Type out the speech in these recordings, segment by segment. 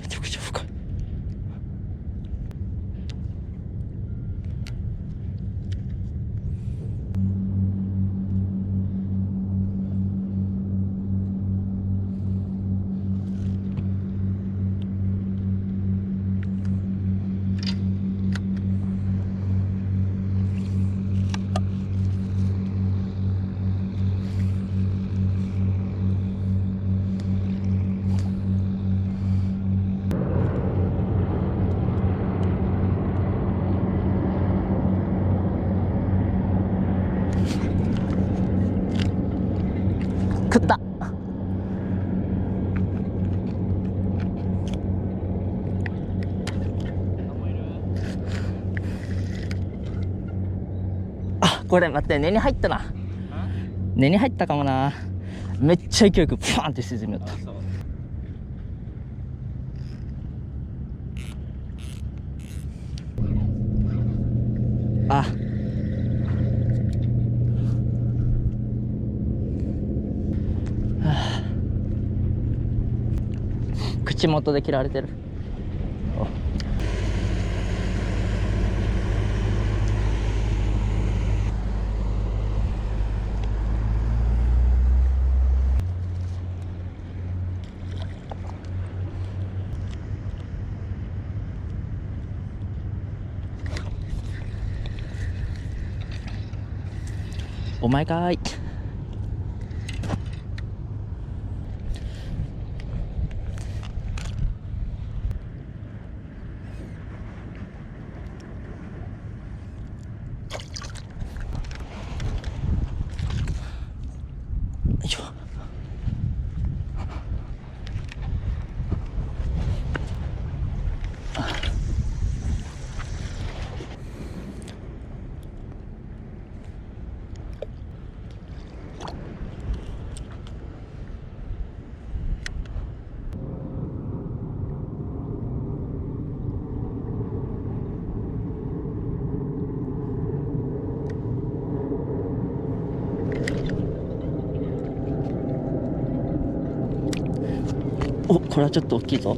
めちゃくちゃ深い。食った。あ、これ待って、根に入ったな。根に入ったかもな。めっちゃ勢いよくパーンって沈みよった。あ、口元で切られてる。お前かーい。よいしょ。お、これはちょっと大きいぞ。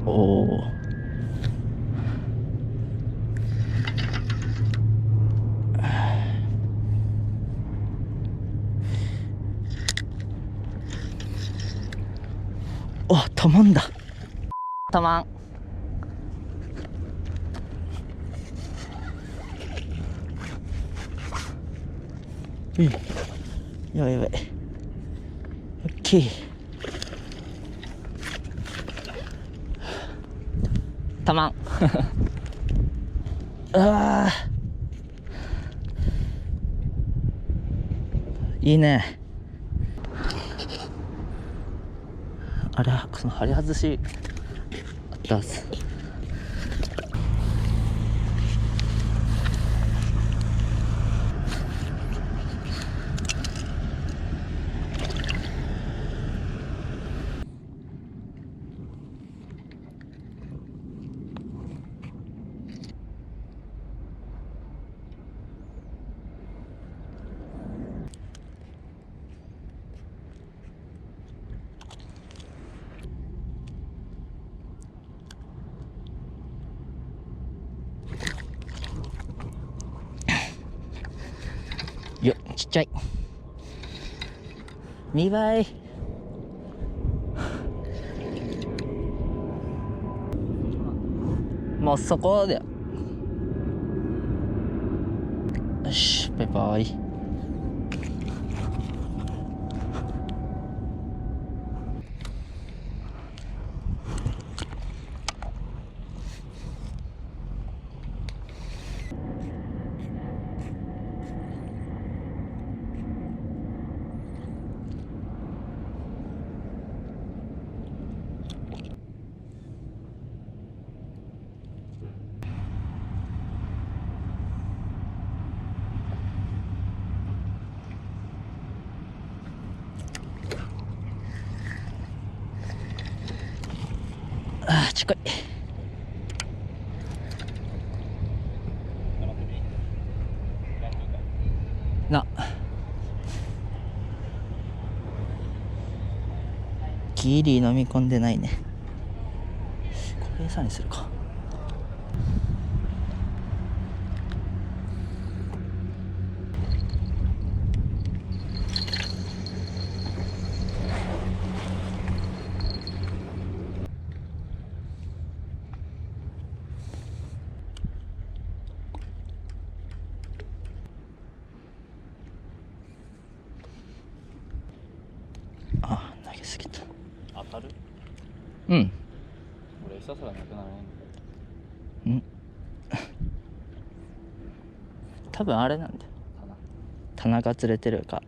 おお。あ、たまんだ。たまん。うん。やばいやばい。オッケー。たまん。ああ。いいね。あれ、その針外しあったはず。よっ、ちっちゃい。見栄え。もうそこで。よし、バイバイ。ちこい。なギリ飲み込んでないね。これ餌にするか。あ、投げすぎた。当たる？うん。俺餌すらなくならないうん。多分あれなんだよ。棚がずれてるか。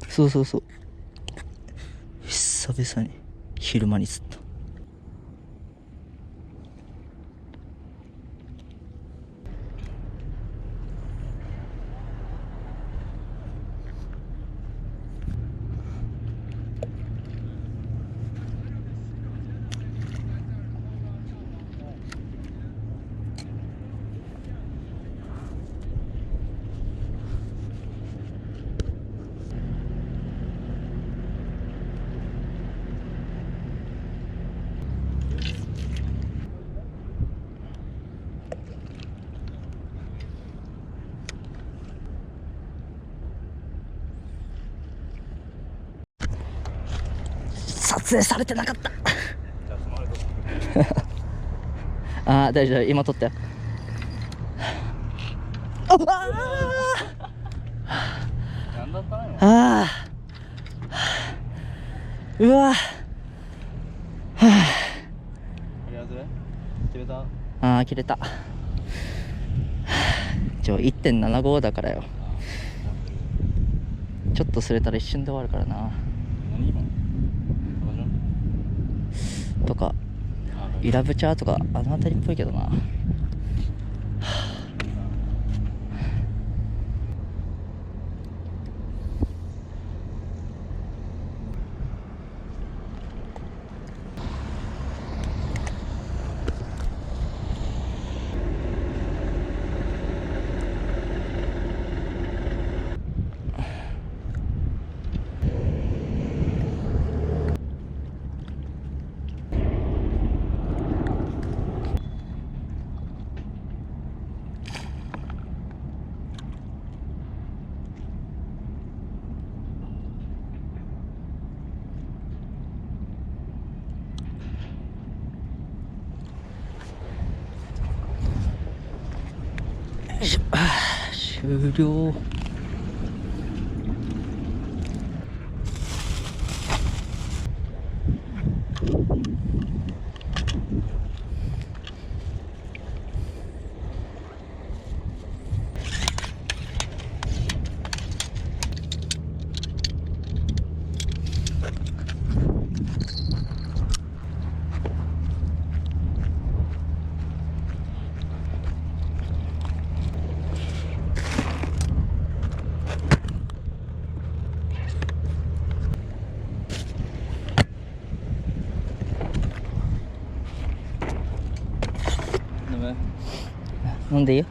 そうそうそう。久々に昼間に釣った。撮影されてなかった。ああ、大丈夫、今撮ったよ。ああ、うわああ、切れた。1.75 だからよ。ちょっとすれたら一瞬で終わるからな。とかイラブチャーとかあの辺りっぽいけどな。終了。飲んでいいよ。